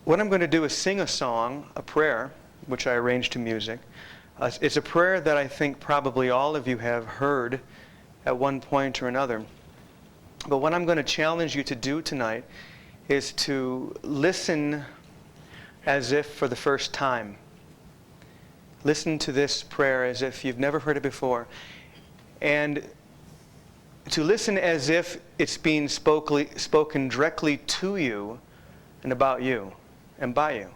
what I'm going to do is sing a song, a prayer, which I arranged to music. It's a prayer that I think probably all of you have heard at one point or another. But what I'm going to challenge you to do tonight is to listen as if for the first time. Listen to this prayer as if you've never heard it before. And to listen as if it's being spoken directly to you and about you and by you.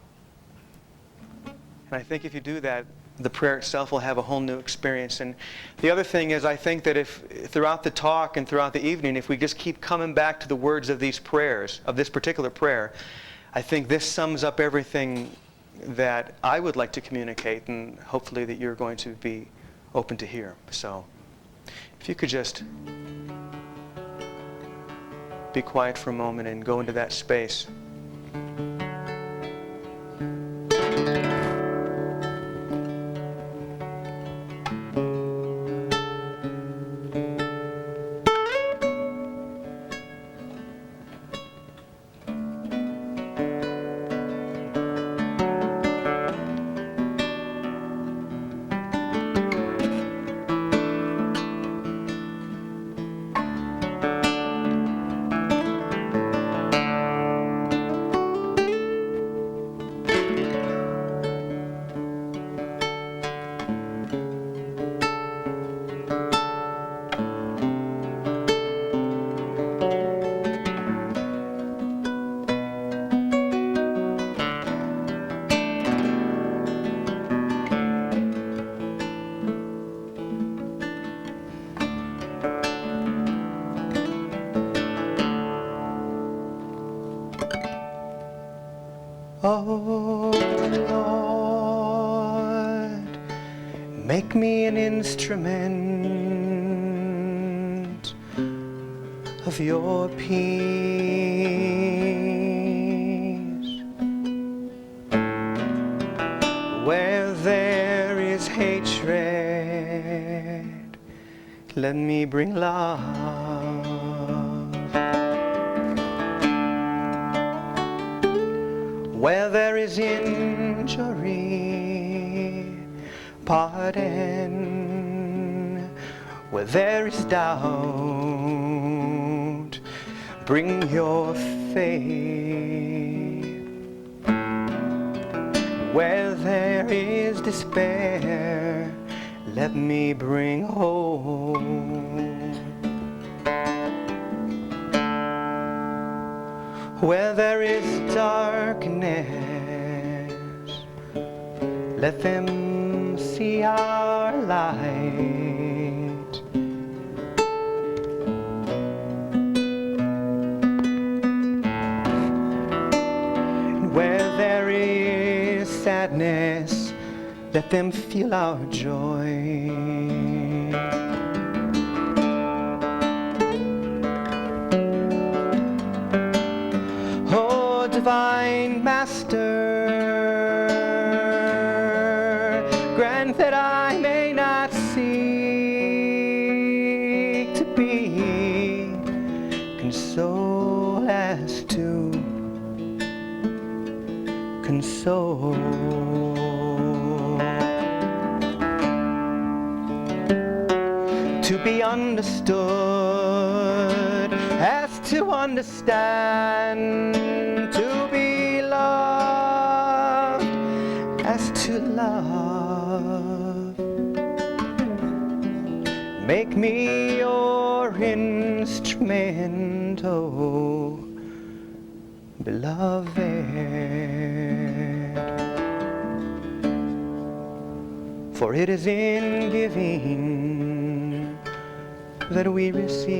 And I think if you do that, the prayer itself will have a whole new experience. And the other thing is, I think that if throughout the talk and throughout the evening, if we just keep coming back to the words of these prayers, of this particular prayer, I think this sums up everything that I would like to communicate, and hopefully that you're going to be open to hear. So if you could just be quiet for a moment and go into that space. Oh Lord, make me an instrument of your peace. Where there is hatred, let me bring love. Where there is injury, pardon. Where there is doubt, bring your faith. Where there is despair, let me bring hope. Where there is darkness, let them see our light. Where there is sadness, let them feel our joy. Divine Master, grant that I may not seek to be, console as to console. To be understood as to understand, to be loved as to love. Make me your instrument, oh beloved. For it is in giving that we receive,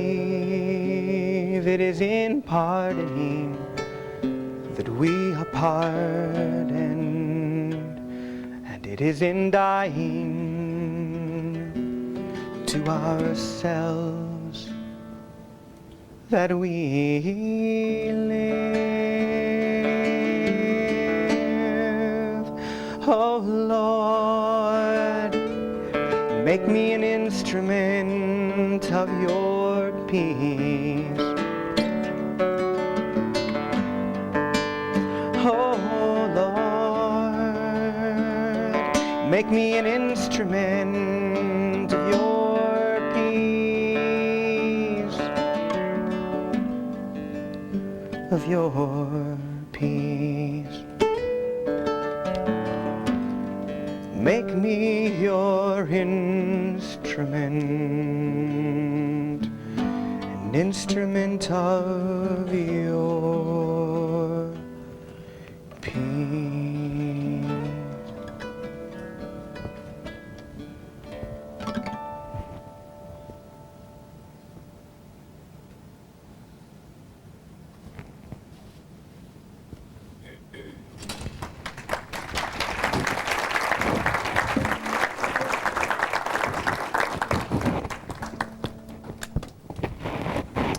it is in pardoning that we are pardoned, and it is in dying to ourselves that we live. Oh Lord, make me an instrument of your peace. Oh Make me an instrument of your peace, of your peace. Make me your instrument, an instrument of your peace.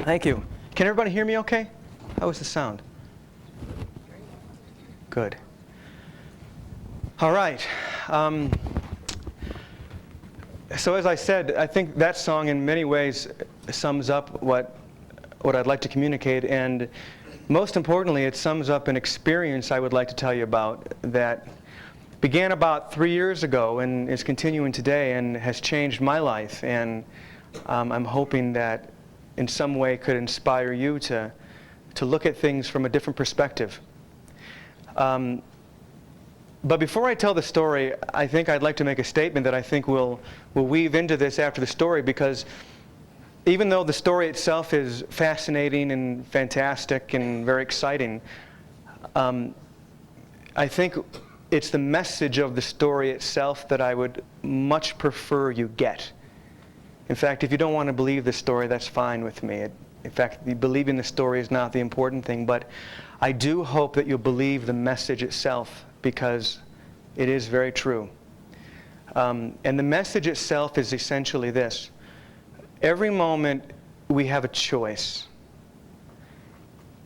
Thank you. Can everybody hear me okay? How was the sound? Good. All right. So as I said, I think that song in many ways sums up what I'd like to communicate, and most importantly, it sums up an experience I would like to tell you about that began about 3 years ago and is continuing today and has changed my life, and I'm hoping that in some way could inspire you to look at things from a different perspective. But before I tell the story, I think I'd like to make a statement that I think will weave into this after the story, because even though the story itself is fascinating and fantastic and very exciting, I think it's the message of the story itself that I would much prefer you get. In fact, if you don't want to believe the story, that's fine with me. In fact, believing the story is not the important thing, but I do hope that you'll believe the message itself, because it is very true. And the message itself is essentially this. Every moment we have a choice.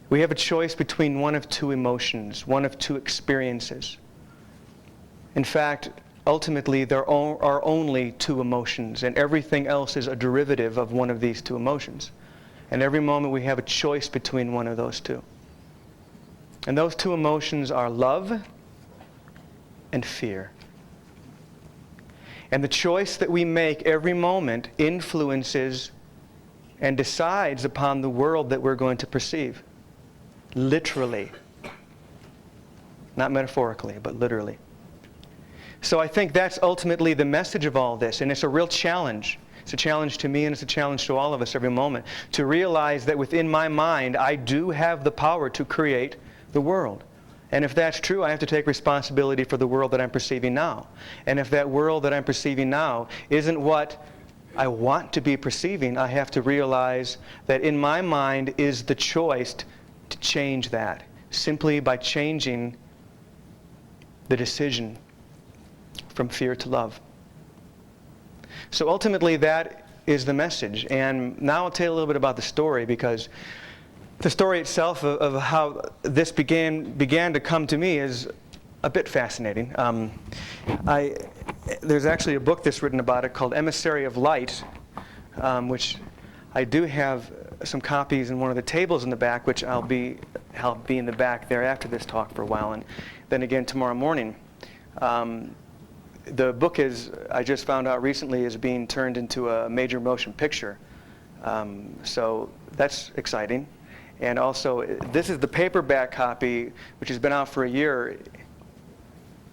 We have a choice between one of two emotions, one of two experiences. In fact, ultimately, there are only two emotions, and everything else is a derivative of one of these two emotions. And every moment we have a choice between one of those two. And those two emotions are love and fear. And the choice that we make every moment influences and decides upon the world that we're going to perceive. Literally. Not metaphorically, but literally. So I think that's ultimately the message of all this, and it's a real challenge. It's a challenge to me, and it's a challenge to all of us every moment, to realize that within my mind, I do have the power to create the world. And if that's true, I have to take responsibility for the world that I'm perceiving now. And if that world that I'm perceiving now isn't what I want to be perceiving, I have to realize that in my mind is the choice to change that, simply by changing the decision from fear to love. So ultimately, that is the message. And now I'll tell you a little bit about the story, because the story itself of how this began to come to me is a bit fascinating. There's actually a book that's written about it called Emissary of Light, which I do have some copies in one of the tables in the back, which I'll be in the back there after this talk for a while, and then again tomorrow morning. The book is, I just found out recently, is being turned into a major motion picture. So that's exciting. And also, this is the paperback copy, which has been out for a year.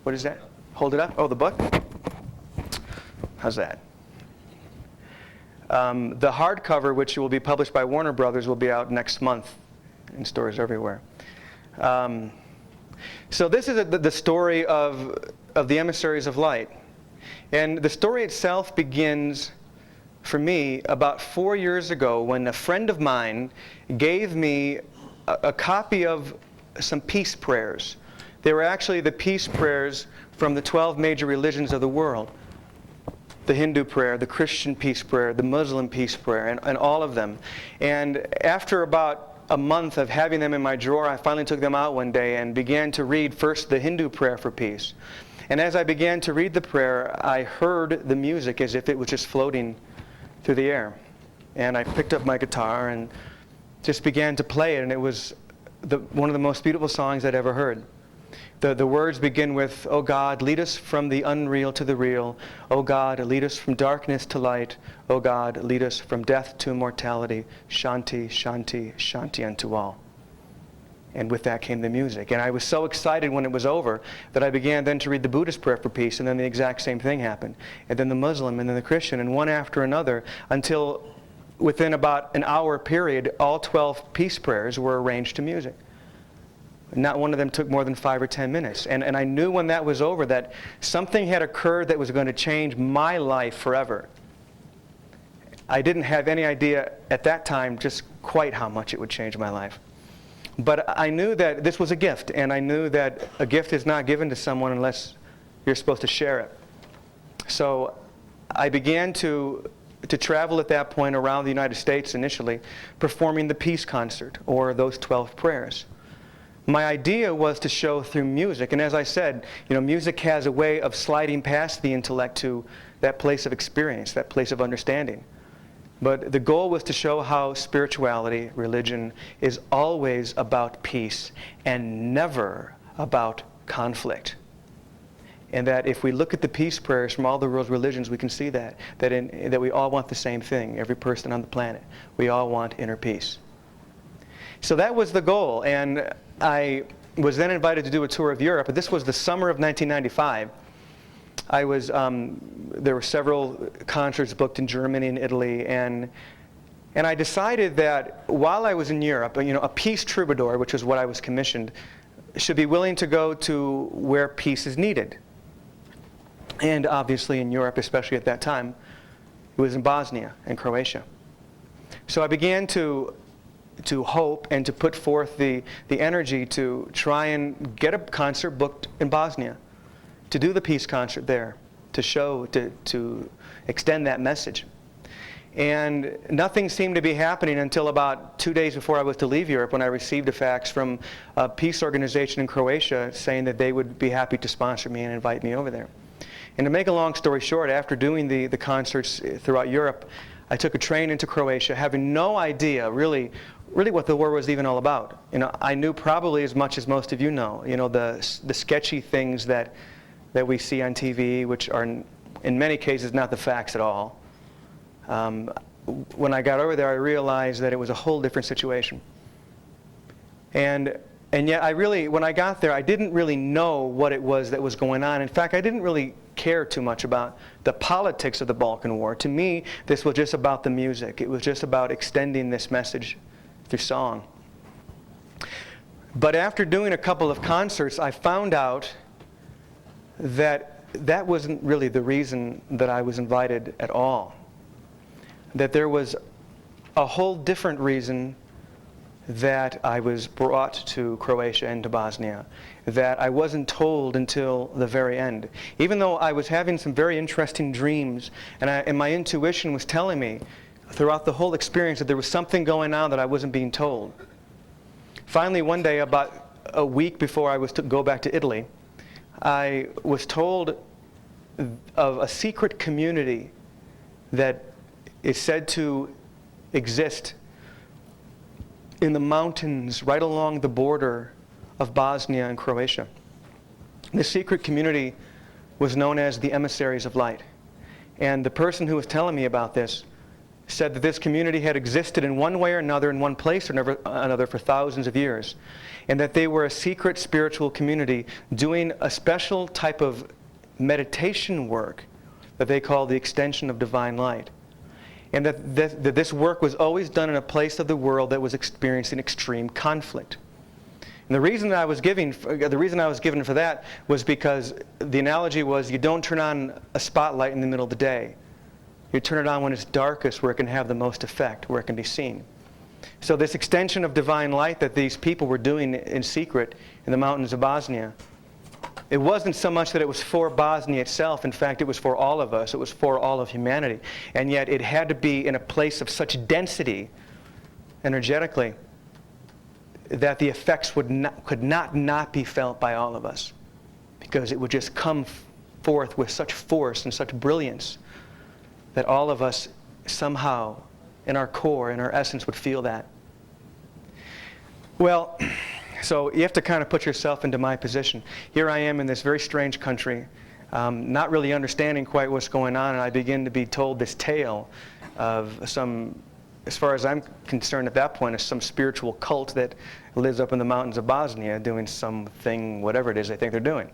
What is that? Hold it up. Oh, the book? How's that? The hardcover, which will be published by Warner Brothers, will be out next month in stores everywhere. So this is the story of the Emissaries of Light. And the story itself begins, for me, about 4 years ago, when a friend of mine gave me a copy of some peace prayers. They were actually the peace prayers from the 12 major religions of the world. The Hindu prayer, the Christian peace prayer, the Muslim peace prayer, and all of them. And after about a month of having them in my drawer, I finally took them out one day and began to read first the Hindu prayer for peace. And as I began to read the prayer, I heard the music as if it was just floating through the air. And I picked up my guitar and just began to play it, and it was one of the most beautiful songs I'd ever heard. The words begin with, "O God, lead us from the unreal to the real. O God, lead us from darkness to light. O God, lead us from death to immortality. Shanti, Shanti, Shanti unto all." And with that came the music. And I was so excited when it was over that I began then to read the Buddhist prayer for peace, and then the exact same thing happened. And then the Muslim, and then the Christian, and one after another, until within about an hour period, all 12 peace prayers were arranged to music. Not one of them took more than 5 or 10 minutes. And I knew when that was over that something had occurred that was going to change my life forever. I didn't have any idea at that time just quite how much it would change my life. But I knew that this was a gift, and I knew that a gift is not given to someone unless you're supposed to share it. So I began to travel at that point around the United States initially, performing the peace concert, or those 12 prayers. My idea was to show through music, and as I said, music has a way of sliding past the intellect to that place of experience, that place of understanding. But the goal was to show how spirituality, religion, is always about peace and never about conflict. And that if we look at the peace prayers from all the world's religions, we can see that we all want the same thing, every person on the planet. We all want inner peace. So that was the goal, and I was then invited to do a tour of Europe. This was the summer of 1995. There were several concerts booked in Germany and Italy, and I decided that while I was in Europe, a peace troubadour, which is what I was commissioned, should be willing to go to where peace is needed. And obviously in Europe, especially at that time, it was in Bosnia and Croatia. So I began to hope and to put forth the energy to try and get a concert booked in Bosnia, to do the peace concert there, to extend that message. And nothing seemed to be happening until about 2 days before I was to leave Europe, when I received a fax from a peace organization in Croatia saying that they would be happy to sponsor me and invite me over there. And to make a long story short, after doing the concerts throughout Europe, I took a train into Croatia, having no idea really what the war was even all about. I knew probably as much as most of you know. The sketchy things that we see on TV, which are in many cases not the facts at all. When I got over there, I realized that it was a whole different situation. And yet when I got there, I didn't really know what it was that was going on. In fact, I didn't really care too much about the politics of the Balkan War. To me, this was just about the music. It was just about extending this message through song. But after doing a couple of concerts, I found out that wasn't really the reason that I was invited at all. That there was a whole different reason that I was brought to Croatia and to Bosnia, that I wasn't told until the very end. Even though I was having some very interesting dreams, and my intuition was telling me throughout the whole experience that there was something going on that I wasn't being told. Finally, one day, about a week before I was to go back to Italy, I was told of a secret community that is said to exist in the mountains right along the border of Bosnia and Croatia. This secret community was known as the Emissaries of Light. And the person who was telling me about this said that this community had existed in one way or another, in one place or another, for thousands of years. And that they were a secret spiritual community doing a special type of meditation work that they call the extension of divine light. And that this work was always done in a place of the world that was experiencing extreme conflict. And the reason I was given for that was because the analogy was, you don't turn on a spotlight in the middle of the day. You turn it on when it's darkest, where it can have the most effect, where it can be seen. So this extension of divine light that these people were doing in secret in the mountains of Bosnia, it wasn't so much that it was for Bosnia itself. In fact, it was for all of us. It was for all of humanity. And yet it had to be in a place of such density, energetically, that the effects could not be felt by all of us, because it would just come forth with such force and such brilliance that all of us somehow, in our core, in our essence, would feel that. Well, So you have to kind of put yourself into my position. Here I am in this very strange country, not really understanding quite what's going on, and I begin to be told this tale of some, as far as I'm concerned at that point, is some spiritual cult that lives up in the mountains of Bosnia doing something, whatever it is they think they're doing.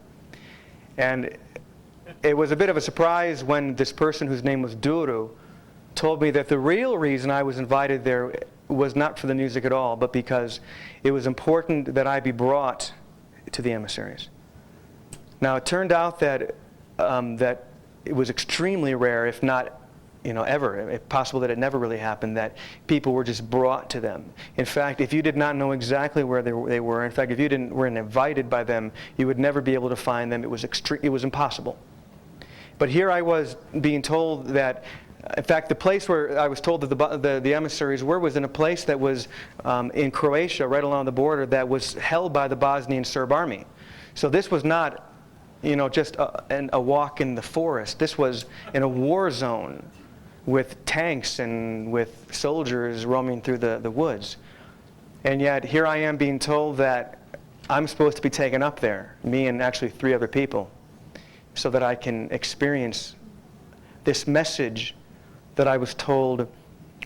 And it was a bit of a surprise when this person, whose name was Duru, told me that the real reason I was invited there was not for the music at all, but because it was important that I be brought to the emissaries. Now, it turned out that that it was extremely rare, if not, ever, if possible that it never really happened, that people were just brought to them. In fact, if you did not know exactly where they were, in fact, if you weren't invited by them, you would never be able to find them. It was impossible. But here I was being told that, in fact, the place where I was told that the emissaries were was in a place that was in Croatia, right along the border, that was held by the Bosnian Serb army. So this was not, just a walk in the forest. This was in a war zone with tanks and with soldiers roaming through the woods. And yet here I am being told that I'm supposed to be taken up there, me and actually 3 other people, so that I can experience this message that I was told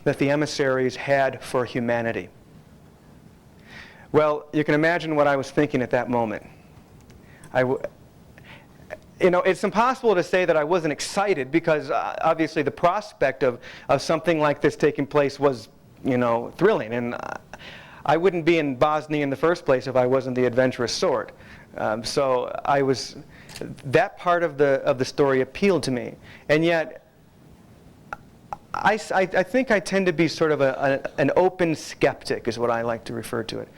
that the emissaries had for humanity. Well, you can imagine what I was thinking at that moment. It's impossible to say that I wasn't excited, because obviously the prospect of something like this taking place was, thrilling. And I wouldn't be in Bosnia in the first place if I wasn't the adventurous sort. So that part of the story appealed to me. And yet, I think I tend to be sort of an open skeptic, is what I like to refer to it.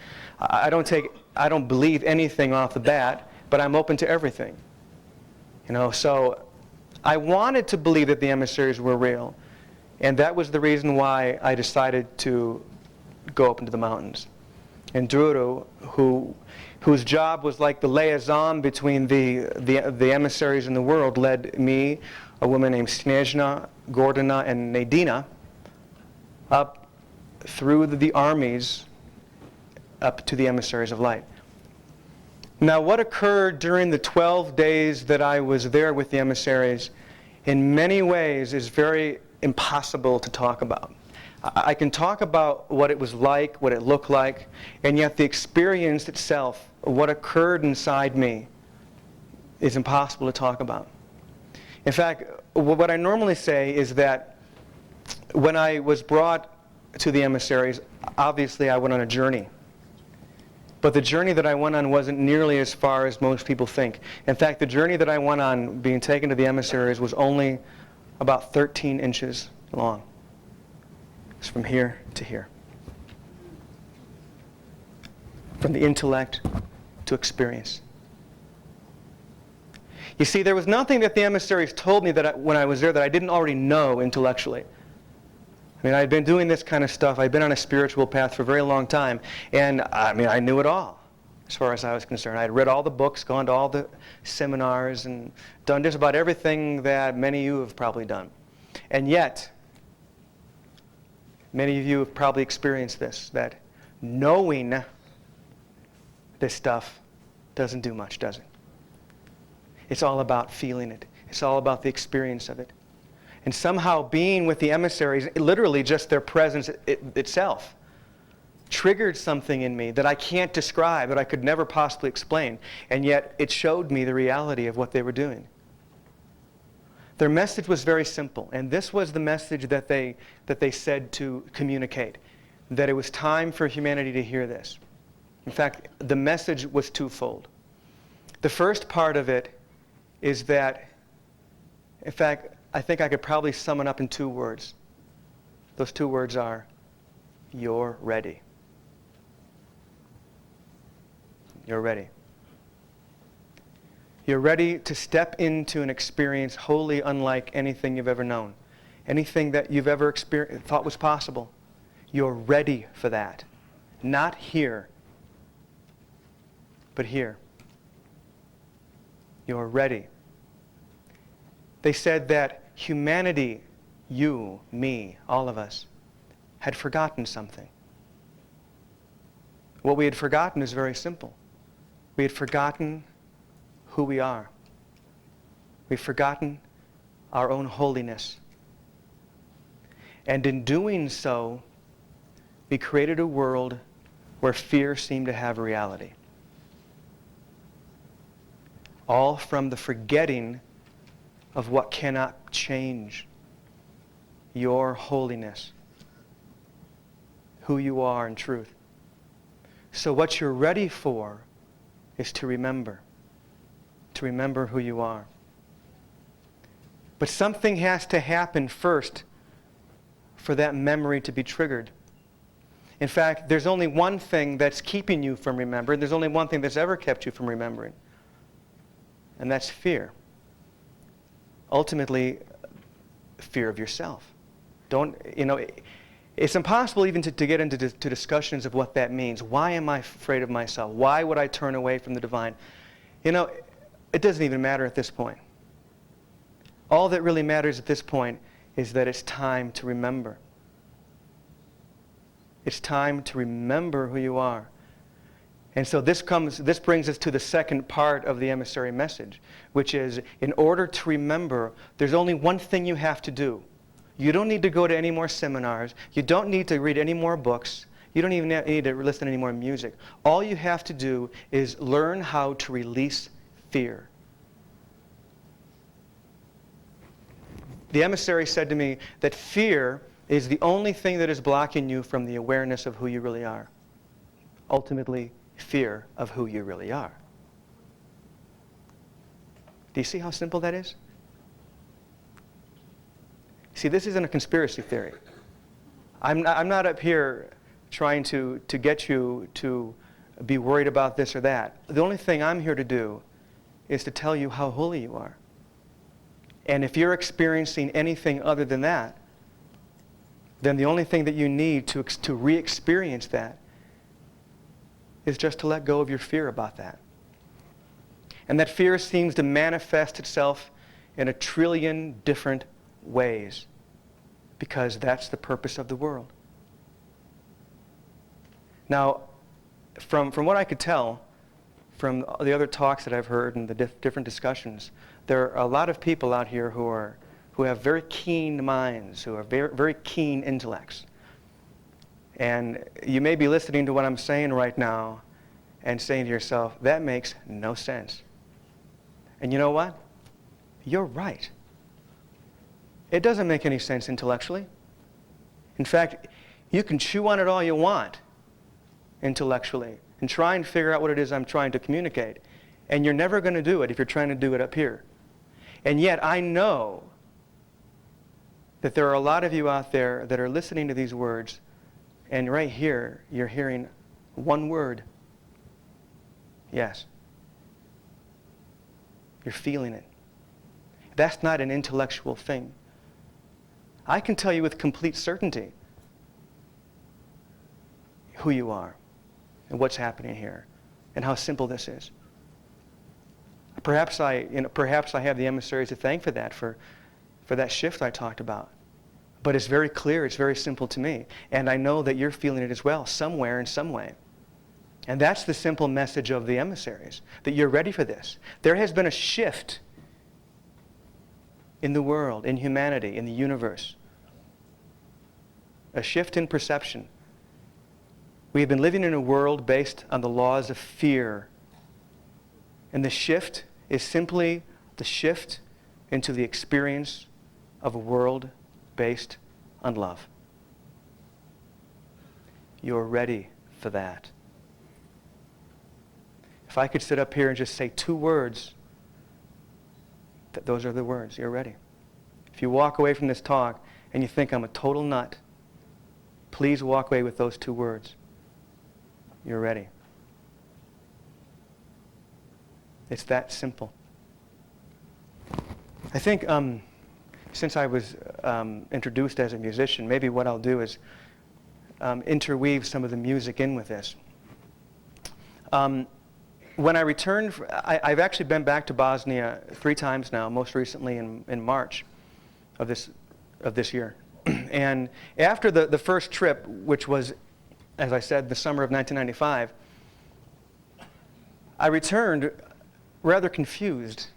I don't believe anything off the bat, but I'm open to everything. So I wanted to believe that the emissaries were real, and that was the reason why I decided to go up into the mountains. And Duru, whose job was like the liaison between the emissaries in the world, led me, a woman named Snezhna, Gordana, and Nadina up through the armies up to the emissaries of light. Now, what occurred during the 12 days that I was there with the emissaries, in many ways, is very impossible to talk about. I can talk about what it was like, what it looked like, and yet the experience itself, what occurred inside me, is impossible to talk about. In fact, what I normally say is that when I was brought to the emissaries, obviously I went on a journey. But the journey that I went on wasn't nearly as far as most people think. In fact, the journey that I went on, being taken to the emissaries, was only about 13 inches long. It's from here to here. From the intellect to experience. You see, there was nothing that the emissaries told me when I was there that I didn't already know intellectually. I'd been doing this kind of stuff. I'd been on a spiritual path for a very long time. And, I knew it all, as far as I was concerned. I'd read all the books, gone to all the seminars, and done just about everything that many of you have probably done. And yet, many of you have probably experienced this, that knowing this stuff doesn't do much, does it? It's all about feeling it. It's all about the experience of it. And somehow being with the emissaries, literally just their presence itself, triggered something in me that I can't describe, that I could never possibly explain. And yet it showed me the reality of what they were doing. Their message was very simple. And this was the message that they said to communicate. That it was time for humanity to hear this. In fact, the message was twofold. The first part of it is that, in fact, I think I could probably sum it up in 2 words. Those 2 words are, you're ready. You're ready. You're ready to step into an experience wholly unlike anything you've ever known. Anything that you've ever thought was possible. You're ready for that. Not here, but here. You're ready. They said that humanity, you, me, all of us, had forgotten something. What we had forgotten is very simple. We had forgotten who we are. We've forgotten our own holiness. And in doing so, we created a world where fear seemed to have reality. All from the forgetting of what cannot change. Your holiness. Who you are in truth. So what you're ready for is to remember. To remember who you are. But something has to happen first for that memory to be triggered. In fact, there's only one thing that's keeping you from remembering. There's only one thing that's ever kept you from remembering. And that's fear. Ultimately, fear of yourself. It's impossible even to get into discussions of what that means. Why am I afraid of myself? Why would I turn away from the divine? It doesn't even matter at this point. All that really matters at this point is that it's time to remember. It's time to remember who you are. And so this brings us to the second part of the emissary message, which is, in order to remember, there's only one thing you have to do. You don't need to go to any more seminars. You don't need to read any more books. You don't even need to listen to any more music. All you have to do is learn how to release fear. The emissary said to me that fear is the only thing that is blocking you from the awareness of who you really are. Ultimately, fear of who you really are. Do you see how simple that is? See, this isn't a conspiracy theory. I'm not up here trying to get you to be worried about this or that. The only thing I'm here to do is to tell you how holy you are. And if you're experiencing anything other than that, then the only thing that you need to re-experience that is just to let go of your fear about that. And that fear seems to manifest itself in a trillion different ways, because that's the purpose of the world. Now, from what I could tell, from the other talks that I've heard and the different discussions, there are a lot of people out here who have very keen minds, who are very, very keen intellects. And you may be listening to what I'm saying right now and saying to yourself, that makes no sense. And you know what? You're right. It doesn't make any sense intellectually. In fact, you can chew on it all you want intellectually and try and figure out what it is I'm trying to communicate. And you're never going to do it if you're trying to do it up here. And yet I know that there are a lot of you out there that are listening to these words, and right here you're hearing one word. Yes. You're feeling it. That's not an intellectual thing. I can tell you with complete certainty who you are and what's happening here and how simple this is. Perhaps I have the emissaries to thank for that shift I talked about. But it's very clear, it's very simple to me. And I know that you're feeling it as well, somewhere in some way. And that's the simple message of the emissaries, that you're ready for this. There has been a shift in the world, in humanity, in the universe. A shift in perception. We have been living in a world based on the laws of fear. And the shift is simply the shift into the experience of a world based on love. You're ready for that. If I could sit up here and just say two words, those are the words. You're ready. If you walk away from this talk and you think I'm a total nut, please walk away with those two words. You're ready. It's that simple. I think since I was introduced as a musician, maybe what I'll do is interweave some of the music in with this. When I returned, I've actually been back to Bosnia 3 times now, most recently in March of this year. And after the first trip, which was as I said, the summer of 1995, I returned rather confused.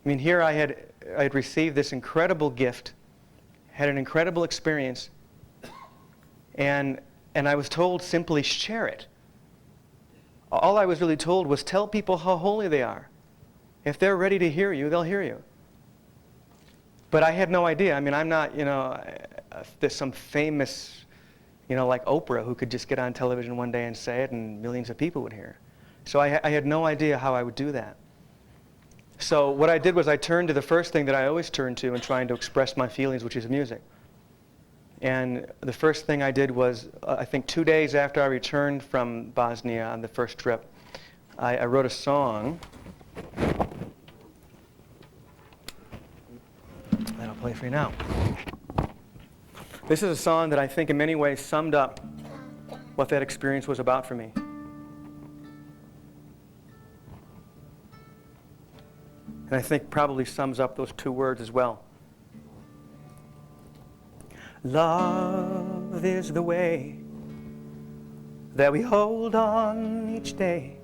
I mean, here I had received this incredible gift, had an incredible experience, and I was told simply share it. All I was really told was tell people how holy they are. If they're ready to hear you, they'll hear you. But I had no idea. I mean, I'm not, there's some famous, like Oprah, who could just get on television one day and say it and millions of people would hear. So I had no idea how I would do that. So what I did was I turned to the first thing that I always turn to in trying to express my feelings, which is music. And the first thing I did was, I think 2 days after I returned from Bosnia on the first trip, I wrote a song that I'll play for you now. This is a song that I think in many ways summed up what that experience was about for me. And I think probably sums up those 2 words as well. Love is the way that we hold on each day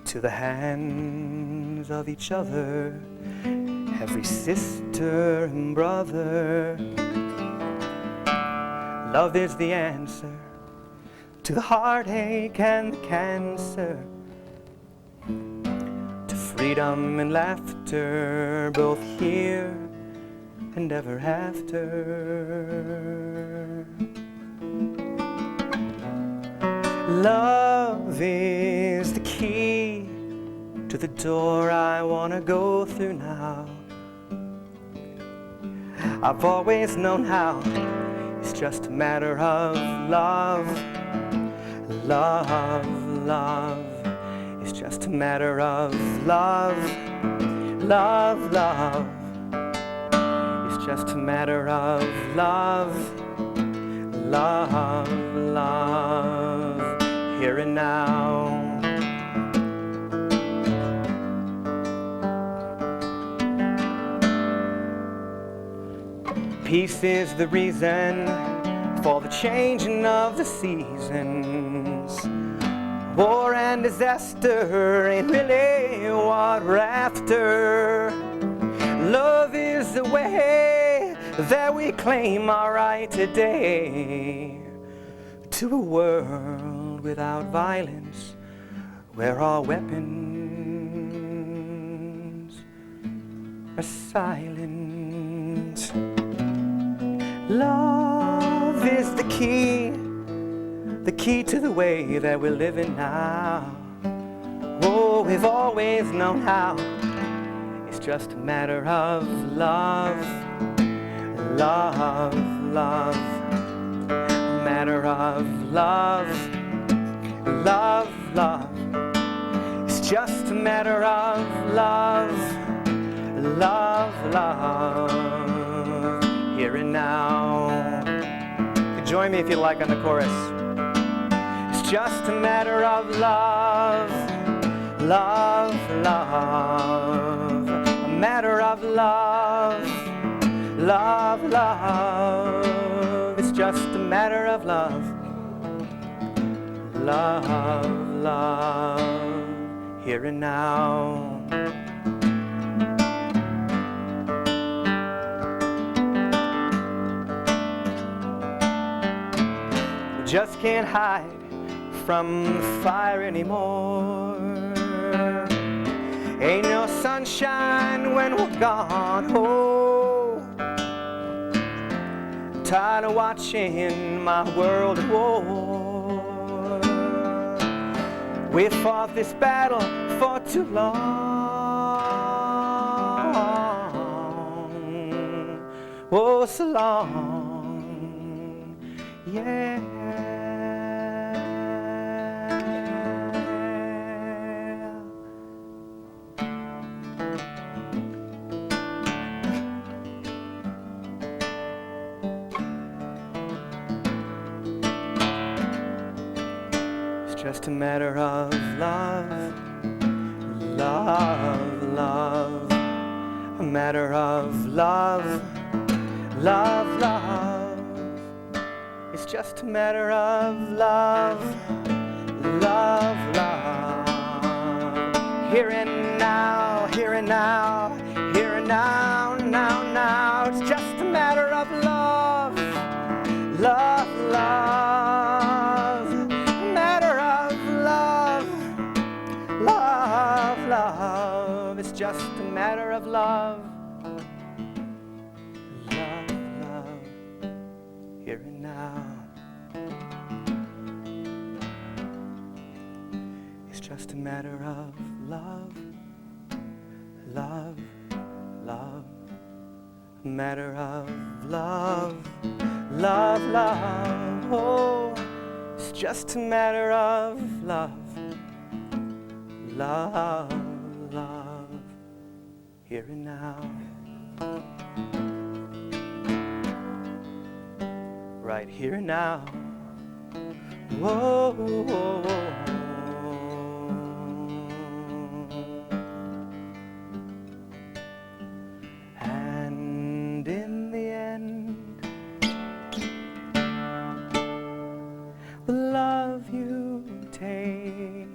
to the hands of each other, every sister and brother. Love is the answer to the heartache and the cancer, to freedom and laughter, both here and ever after. Love is the key to the door I want to go through now. I've always known how. It's just a matter of love. Love, love. It's just a matter of love. Love, love. Just a matter of love, love, love, here and now. Peace is the reason for the changing of the seasons. War and disaster ain't really what we're after. Love is the way that we claim our right today to a world without violence, where all weapons are silent. Love is the key to the way that we're living now. Oh, we've always known how. It's just a matter of love, love, love. A matter of love, love, love. It's just a matter of love, love, love. Here and now. Join me if you like on the chorus. It's just a matter of love, love, love. A matter of love, love, love. It's just a matter of love, love, love. Here and now. Just can't hide from the fire anymore. Ain't no sunshine when we're gone home. Tired of watching my world at war. We fought this battle for too long. Oh, so long. Yeah. Just a matter of love, love, love. A matter of love, love, love. It's just a matter of love, love, love. Here and now, here and now, here and now, now, now. It's just a matter of love, love, love. A matter of love, love, love. It's just a matter of love, love, love. Here and now. It's just a matter of love, love, love. A matter of love, love, love. Oh, it's just a matter of love, love, love. Here and now. Right here and now. Whoa, whoa, whoa. And in the end, the love you take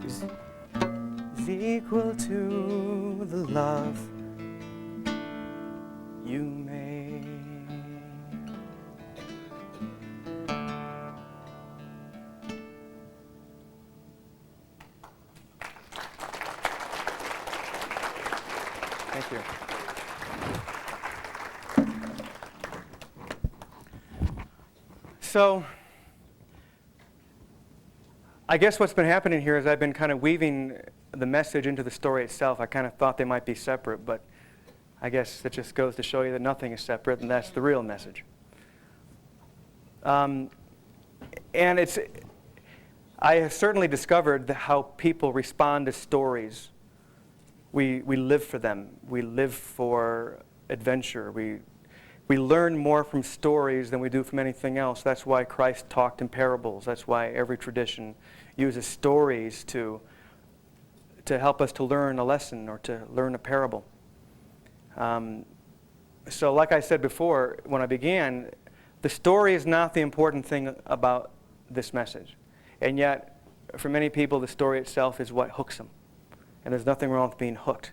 is equal to the love you made. Thank you. So, I guess what's been happening here is I've been kind of weaving the message into the story itself. I kind of thought they might be separate, but I guess it just goes to show you that nothing is separate, and that's the real message. And I have certainly discovered how people respond to stories. We live for them. We live for adventure. We learn more from stories than we do from anything else. That's why Christ talked in parables. That's why every tradition uses stories to help us to learn a lesson or to learn a parable. So like I said before, when I began, the story is not the important thing about this message. And yet, for many people, the story itself is what hooks them. And there's nothing wrong with being hooked.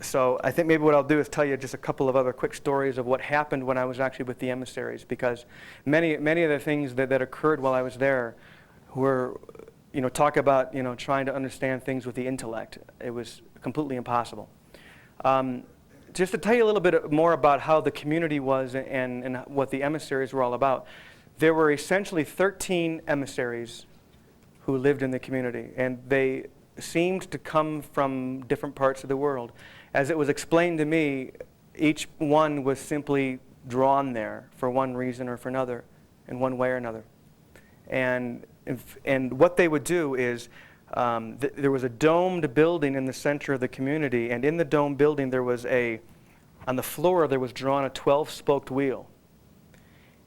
So I think maybe what I'll do is tell you just a couple of other quick stories of what happened when I was actually with the emissaries, because many of the things that occurred while I was there were, talk about, trying to understand things with the intellect. It was completely impossible. Just to tell you a little bit more about how the community was and what the emissaries were all about, there were essentially 13 emissaries who lived in the community, and they seemed to come from different parts of the world. As it was explained to me, each one was simply drawn there for one reason or for another, in one way or another. And what they would do is, there was a domed building in the center of the community, and in the domed building there was on the floor there was drawn a 12-spoked wheel.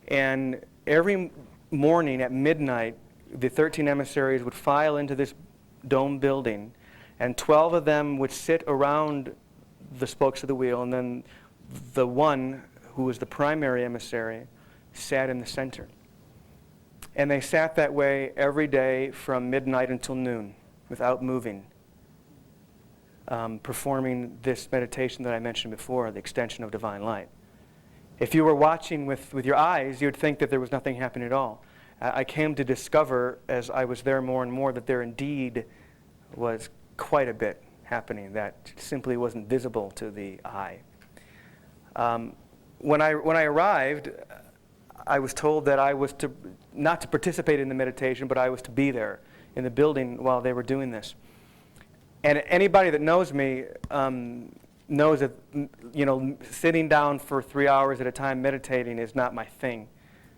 And every morning at midnight, the 13 emissaries would file into this dome building, and 12 of them would sit around the spokes of the wheel, and then the one who was the primary emissary sat in the center. And they sat that way every day from midnight until noon without moving, performing this meditation that I mentioned before, the extension of divine light. If you were watching with your eyes, you would think that there was nothing happening at all. I came to discover, as I was there more and more, that there indeed was quite a bit happening that simply wasn't visible to the eye. When I arrived, I was told that I was not to participate in the meditation, but I was to be there in the building while they were doing this. And anybody that knows me knows that, sitting down for 3 hours at a time meditating is not my thing.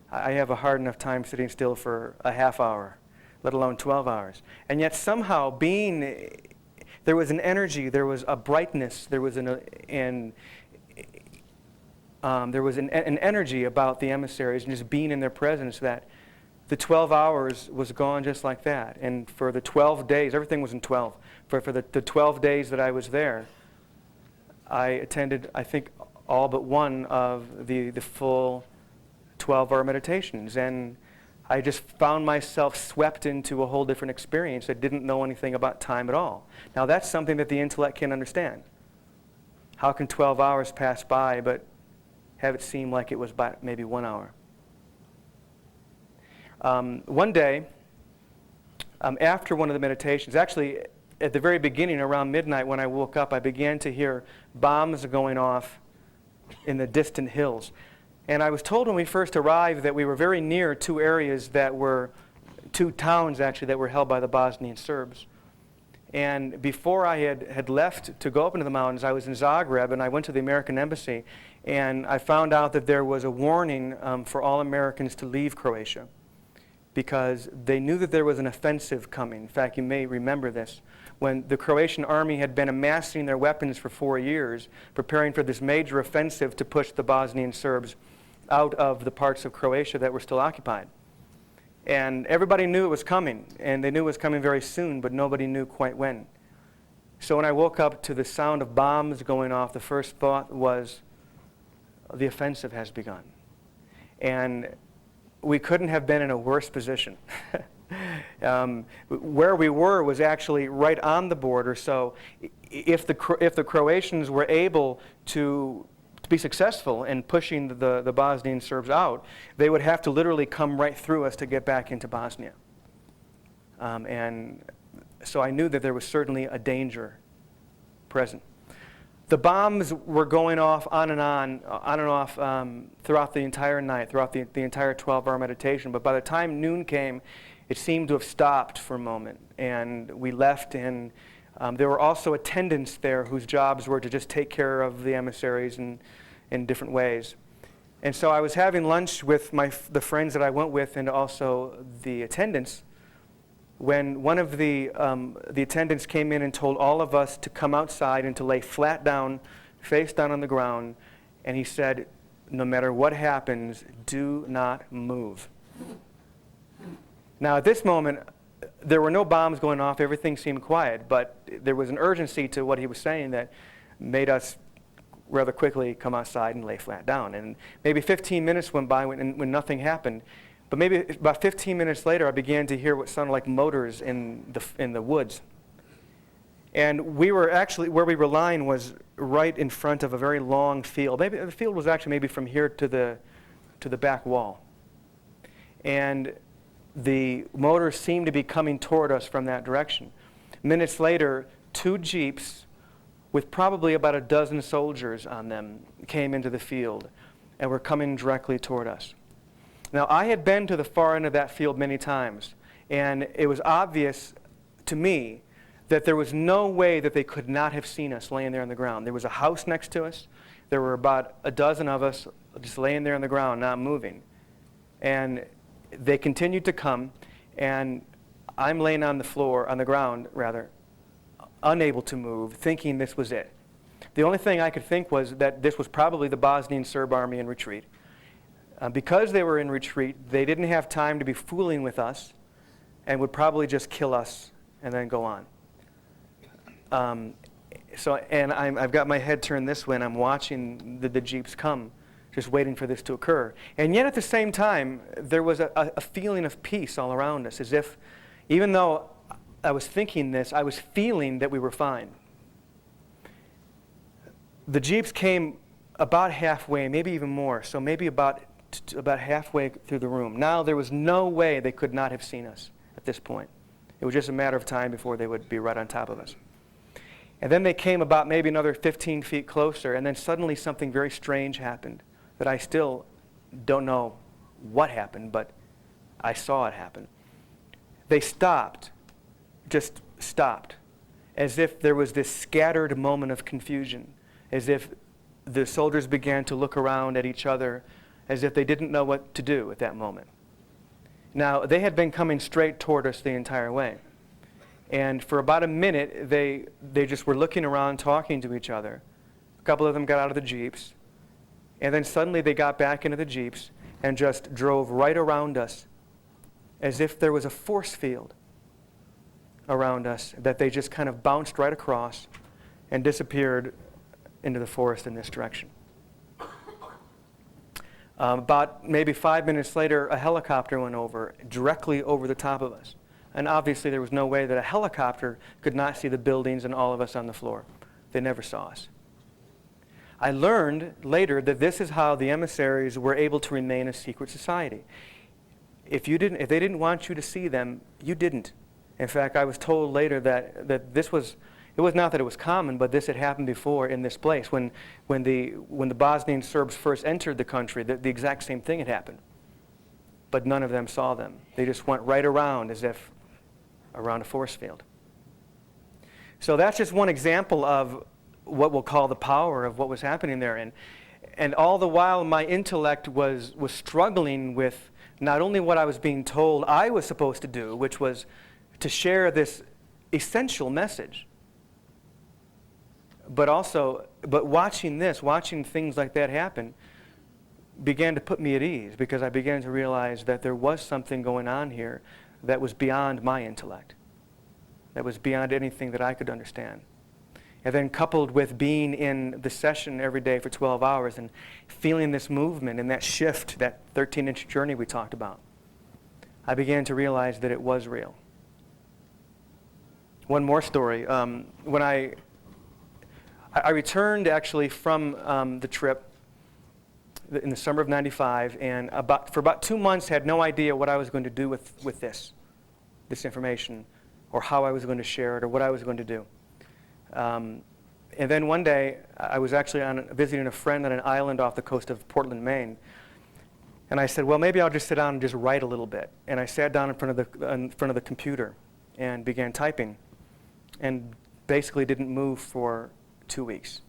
I have a hard enough time sitting still for a half hour, let alone 12 hours. And yet somehow there was an energy, there was a brightness, there was an energy about the emissaries and just being in their presence that the 12 hours was gone just like that. And for the 12 days, everything was in 12. For the 12 days that I was there, I attended, I think, all but one of the full 12-hour meditations. And I just found myself swept into a whole different experience. I didn't know anything about time at all. Now, that's something that the intellect can understand. How can 12 hours pass by but have it seem like it was about maybe 1 hour? One day, after one of the meditations, actually at the very beginning, around midnight when I woke up, I began to hear bombs going off in the distant hills. And I was told when we first arrived that we were very near two areas that were, two towns actually, that were held by the Bosnian Serbs. And before I had left to go up into the mountains, I was in Zagreb, and I went to the American Embassy, and I found out that there was a warning for all Americans to leave Croatia, because they knew that there was an offensive coming. In fact, you may remember this. When the Croatian army had been amassing their weapons for 4 years, preparing for this major offensive to push the Bosnian Serbs out of the parts of Croatia that were still occupied. And everybody knew it was coming, and they knew it was coming very soon, but nobody knew quite when. So when I woke up to the sound of bombs going off, the first thought was, the offensive has begun. And we couldn't have been in a worse position. Where we were was actually right on the border, so if the Croatians were able to be successful in pushing the Bosnian Serbs out, they would have to literally come right through us to get back into Bosnia. And so I knew that there was certainly a danger present. The bombs were going off on and off throughout the entire night, throughout the entire 12-hour meditation. But by the time noon came, it seemed to have stopped for a moment. And we left, and there were also attendants there whose jobs were to just take care of the emissaries in different ways. And so I was having lunch with the friends that I went with and also the attendants when one of the attendants came in and told all of us to come outside and to lay flat down, face down on the ground. And he said, no matter what happens, do not move. Now at this moment, there were no bombs going off, everything seemed quiet, but there was an urgency to what he was saying that made us rather quickly come outside and lay flat down. And maybe 15 minutes went by when nothing happened, but maybe about 15 minutes later I began to hear what sounded like motors in the woods. And we were actually, where we were lying was right in front of a very long field. Maybe the field was actually maybe from here to the back wall. And the motors seemed to be coming toward us from that direction. Minutes later, 2 Jeeps with probably about a dozen soldiers on them came into the field and were coming directly toward us. Now, I had been to the far end of that field many times, and it was obvious to me that there was no way that they could not have seen us laying there on the ground. There was a house next to us. There were about a dozen of us just laying there on the ground, not moving. And they continued to come, and I'm laying on the ground, unable to move, thinking this was it. The only thing I could think was that this was probably the Bosnian Serb army in retreat. Because they were in retreat, they didn't have time to be fooling with us and would probably just kill us and then go on. I've got my head turned this way, and I'm watching the Jeeps come, just waiting for this to occur. And yet at the same time, there was a feeling of peace all around us, as if, even though I was thinking this, I was feeling that we were fine. The Jeeps came about halfway, maybe even more, so maybe about halfway through the room. Now there was no way they could not have seen us at this point. It was just a matter of time before they would be right on top of us. And then they came about maybe another 15 feet closer, and then suddenly something very strange happened that I still don't know what happened, but I saw it happen. They stopped, just stopped, as if there was this scattered moment of confusion, as if the soldiers began to look around at each other, as if they didn't know what to do at that moment. Now, they had been coming straight toward us the entire way. And for about a minute, they just were looking around, talking to each other. A couple of them got out of the Jeeps. And then suddenly they got back into the Jeeps and just drove right around us, as if there was a force field around us that they just kind of bounced right across and disappeared into the forest in this direction. About maybe 5 minutes later, a helicopter went over, directly over the top of us. And obviously there was no way that a helicopter could not see the buildings and all of us on the floor. They never saw us. I learned later that this is how the emissaries were able to remain a secret society. If they didn't want you to see them, you didn't. In fact, I was told later that this was, it was not that it was common, but this had happened before in this place. When the Bosnian Serbs first entered the country, the exact same thing had happened. But none of them saw them. They just went right around as if around a force field. So that's just one example of what we'll call the power of what was happening there. And all the while my intellect was struggling with not only what I was being told I was supposed to do, which was to share this essential message, but watching things like that happen began to put me at ease, because I began to realize that there was something going on here that was beyond my intellect, that was beyond anything that I could understand. And then coupled with being in the session every day for 12 hours and feeling this movement and that shift, that 13-inch journey we talked about, I began to realize that it was real. One more story. When I returned actually from the trip in the summer of '95, and for about 2 months had no idea what I was going to do with this information, or how I was going to share it, or what I was going to do. And then one day, I was actually visiting a friend on an island off the coast of Portland, Maine. And I said, well, maybe I'll just sit down and just write a little bit. And I sat down in front of the computer and began typing, and basically didn't move for 2 weeks.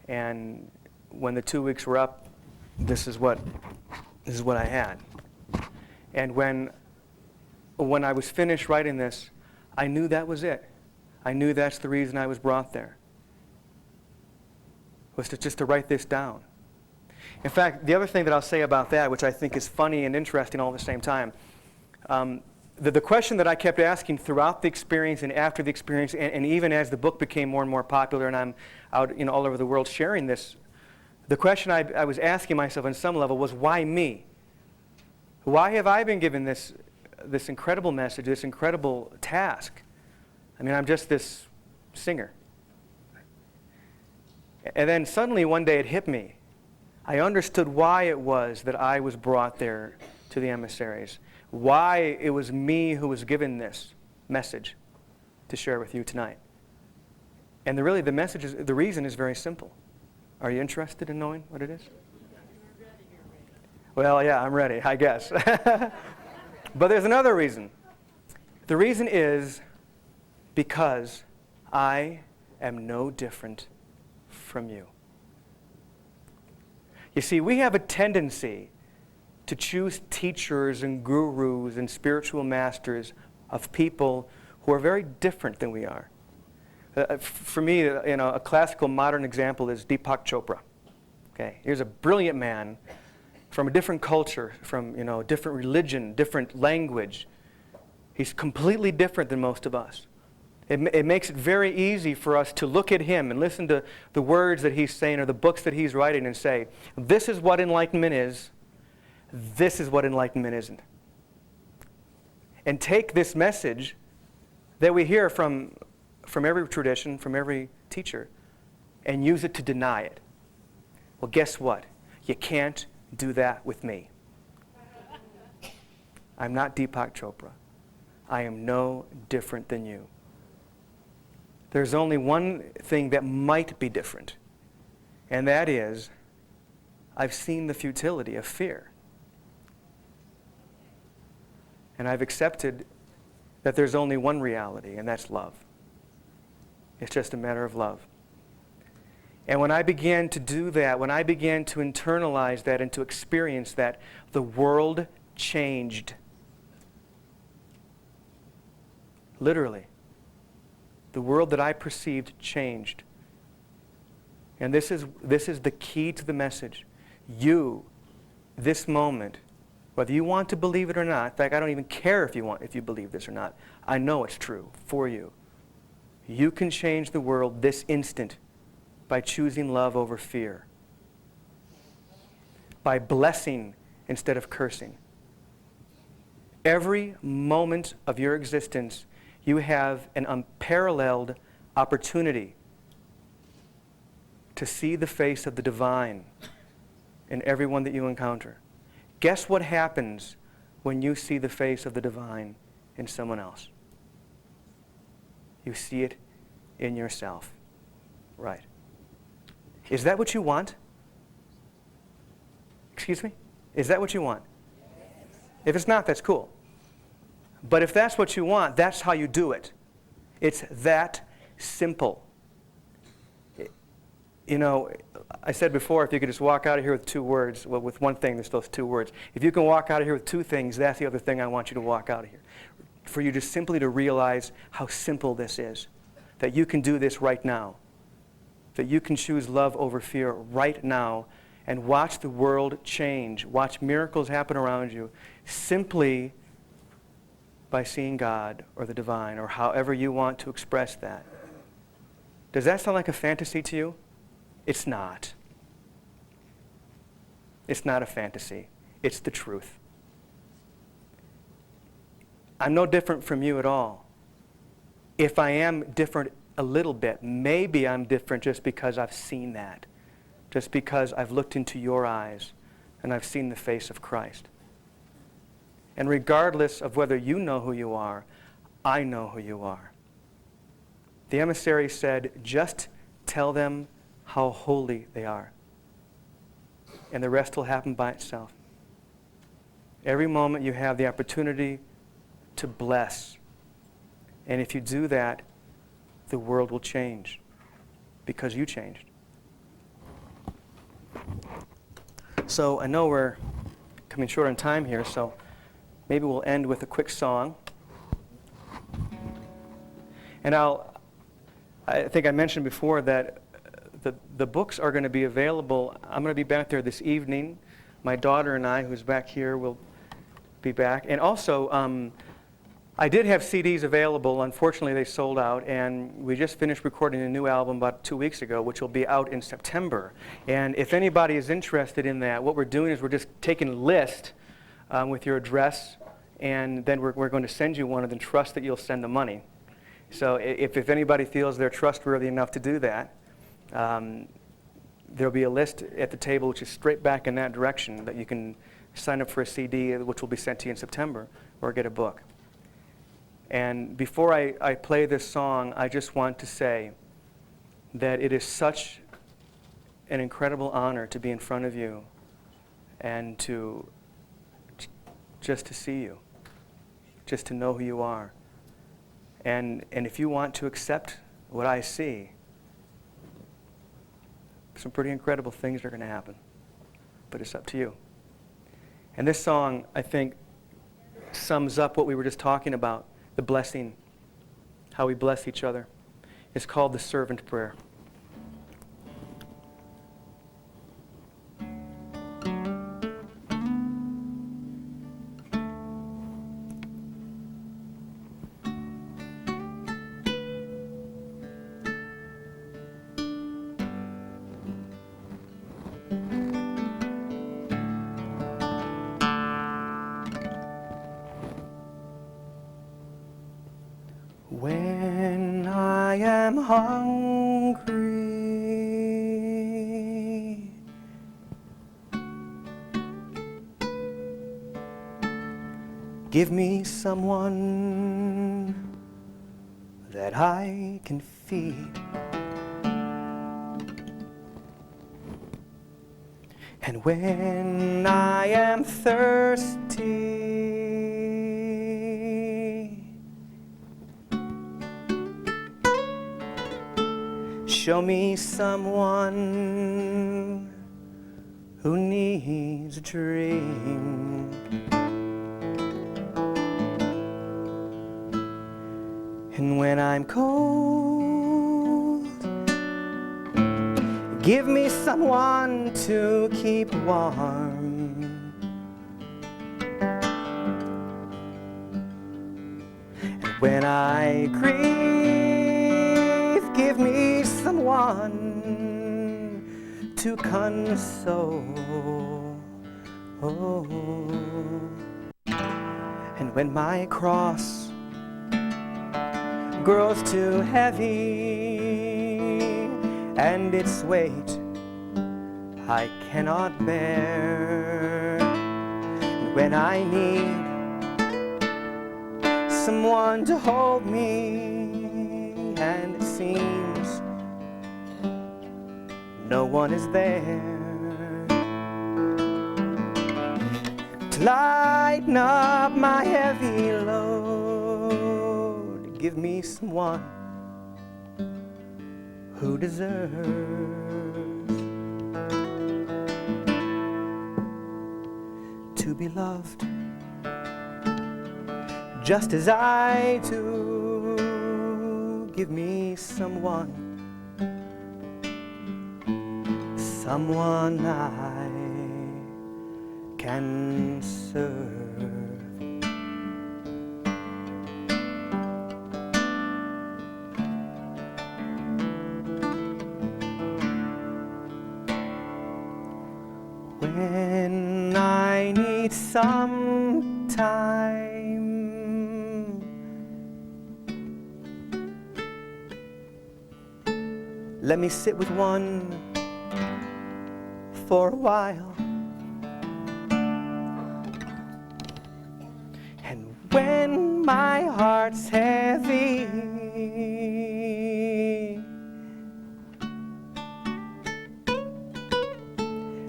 And when the 2 weeks were up, this is what I had. And when I was finished writing this, I knew that was it. I knew that's the reason I was brought there, was just to write this down. In fact, the other thing that I'll say about that, which I think is funny and interesting all at the same time, the question that I kept asking throughout the experience and after the experience, and even as the book became more and more popular and I'm out all over the world sharing this, the question I was asking myself on some level was, why me? Why have I been given this incredible message, this incredible task? I mean, I'm just this singer. And then suddenly one day it hit me. I understood why it was that I was brought there to the emissaries, why it was me who was given this message to share with you tonight. And the reason is very simple. Are you interested in knowing what it is? Well, yeah, I'm ready, I guess. But there's another reason. The reason is because I am no different from you. You see, we have a tendency to choose teachers and gurus and spiritual masters of people who are very different than we are. For me, a classical modern example is Deepak Chopra. Okay, here's a brilliant man from a different culture, from a different religion, different language. He's completely different than most of us. It makes it very easy for us to look at him and listen to the words that he's saying or the books that he's writing and say, this is what enlightenment is, this is what enlightenment isn't. And take this message that we hear from every tradition, from every teacher, and use it to deny it. Well, guess what? You can't do that with me. I'm not Deepak Chopra. I am no different than you. There's only one thing that might be different, and that is, I've seen the futility of fear. And I've accepted that there's only one reality, and that's love. It's just a matter of love. And when I began to do that, when I began to internalize that and to experience that, the world changed. Literally. The world that I perceived changed. And this is the key to the message. You, this moment, whether you want to believe it or not, in fact, I don't even care if you believe this or not. I know it's true for you. You can change the world this instant by choosing love over fear, by blessing instead of cursing. Every moment of your existence, you have an unparalleled opportunity to see the face of the divine in everyone that you encounter. Guess what happens when you see the face of the divine in someone else? You see it in yourself. Right. Is that what you want? Excuse me? Is that what you want? If it's not, that's cool. But if that's what you want, that's how you do it. It's that simple. You know, I said before, if you could just walk out of here with 2 words, well, with one thing, there's those 2 words. If you can walk out of here with 2 things, that's the other thing I want you to walk out of here. For you just simply to realize how simple this is. That you can do this right now. That you can choose love over fear right now and watch the world change. Watch miracles happen around you simply by seeing God or the divine or however you want to express that. Does that sound like a fantasy to you? It's not. It's not a fantasy. It's the truth. I'm no different from you at all. If I am different a little bit, maybe I'm different just because I've seen that. Just because I've looked into your eyes and I've seen the face of Christ. And regardless of whether you know who you are, I know who you are. The emissary said, just tell them how holy they are. And the rest will happen by itself. Every moment you have the opportunity to bless. And if you do that, the world will change because you changed. So I know we're coming short on time here, so maybe we'll end with a quick song. And I think I mentioned before that the books are going to be available. I'm going to be back there this evening. My daughter and I, who's back here, will be back. And also, I did have CDs available. Unfortunately, they sold out. And we just finished recording a new album about 2 weeks ago, which will be out in September. And if anybody is interested in that, what we're doing is we're just taking a list with your address, and then we're going to send you one and then trust that you'll send the money. So if anybody feels they're trustworthy enough to do that, there'll be a list at the table which is straight back in that direction that you can sign up for a CD which will be sent to you in September or get a book. And before I play this song, I just want to say that it is such an incredible honor to be in front of you and just to see you, just to know who you are. And if you want to accept what I see, some pretty incredible things are going to happen. But it's up to you. And this song, I think, sums up what we were just talking about, the blessing, how we bless each other. It's called the Servant Prayer. When I am hungry, give me someone that I can feed. And when I am thirsty, show me someone who needs a drink. And when I'm cold, give me someone to keep warm. And when I grieve, give me someone to console. And when my cross grows too heavy and its weight I cannot bear, and when I need someone to hold me and it seems no one is there to lighten up my heavy load, give me someone who deserves to be loved just as I do. Give me someone I can serve. When I need some time, let me sit with one for a while. And when my heart's heavy,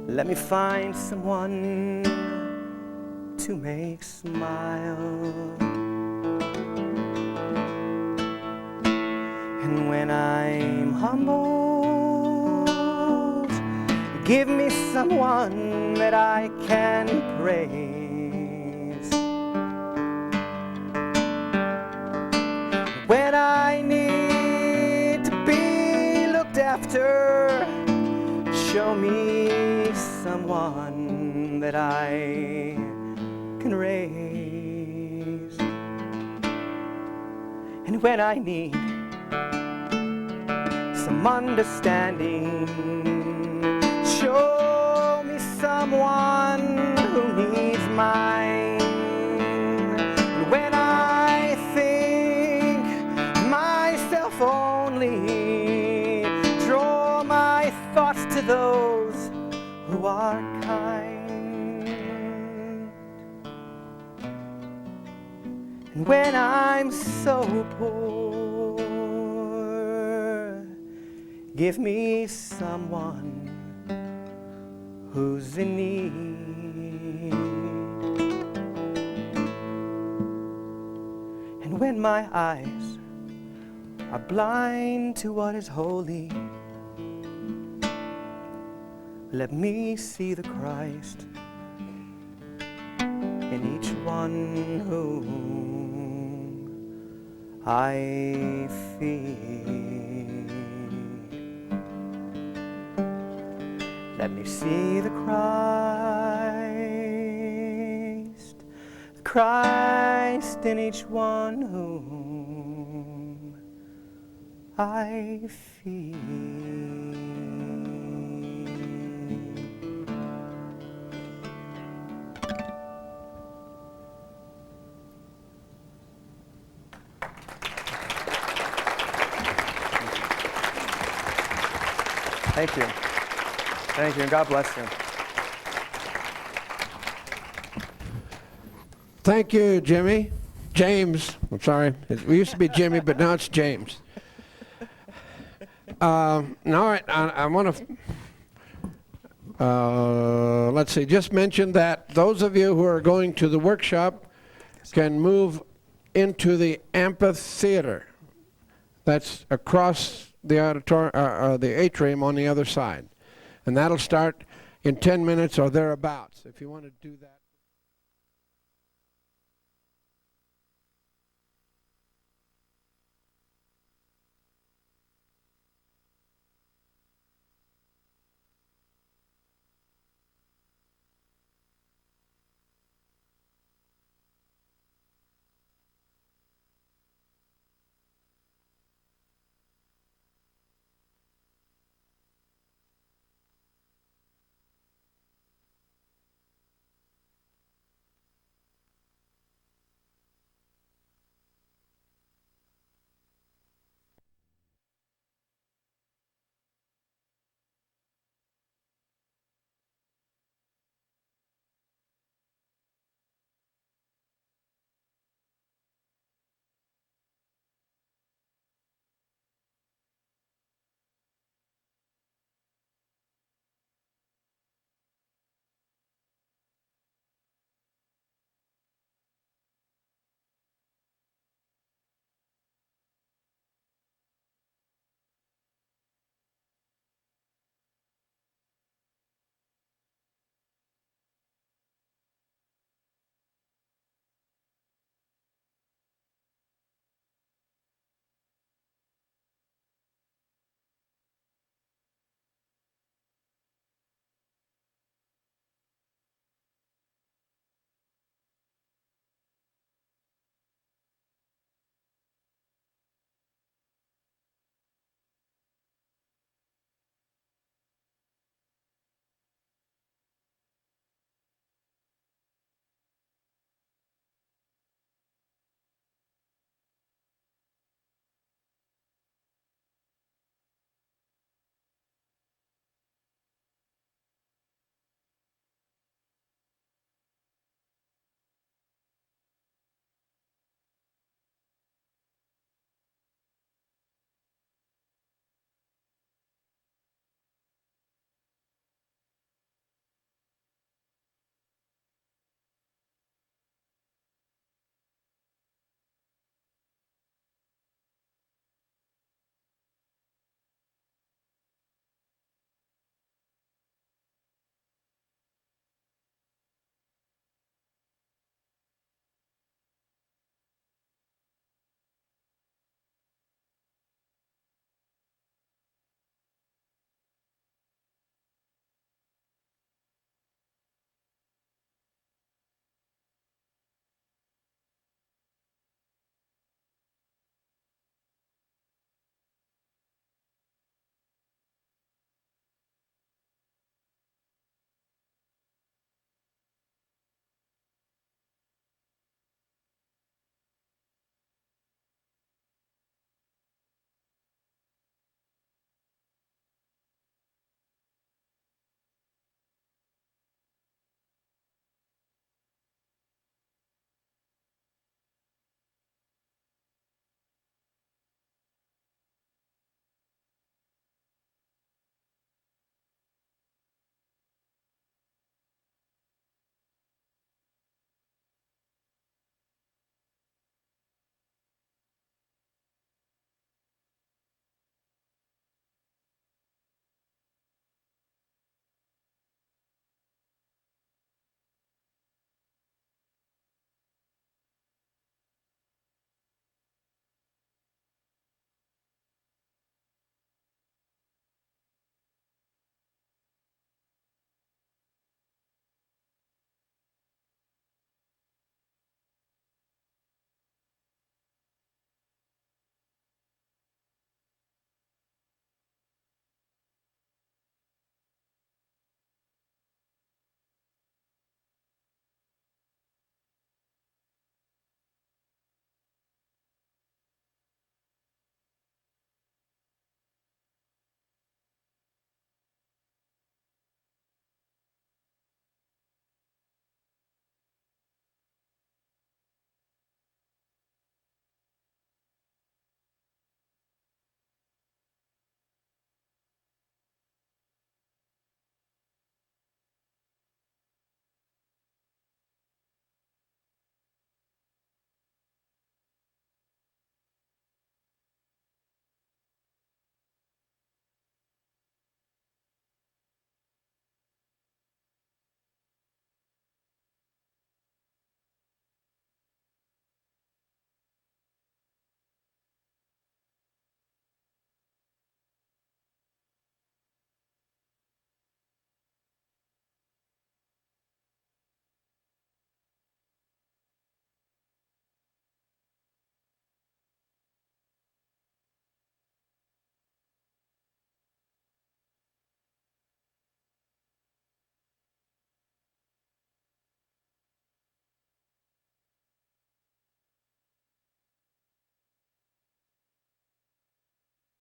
let me find someone to make smile. And when I'm humbled, give me someone that I can praise. When I need to be looked after, show me someone that I can raise. And when I need some understanding, show me someone who needs mine. And when I think myself only, draw my thoughts to those who are kind. And when I'm so poor, give me someone who's in need. And when my eyes are blind to what is holy, let me see the Christ in each one whom I feed. Let me see the Christ in each one whom I feed. Thank you. Thank you, and God bless you. Thank you, Jimmy. James, I'm sorry. We used to be Jimmy, but now it's James. Now, I want to, let's see, just mention that those of you who are going to the workshop can move into the amphitheater. That's across the auditorium, the atrium on the other side. And that'll start in 10 minutes or thereabouts, if you want to do that.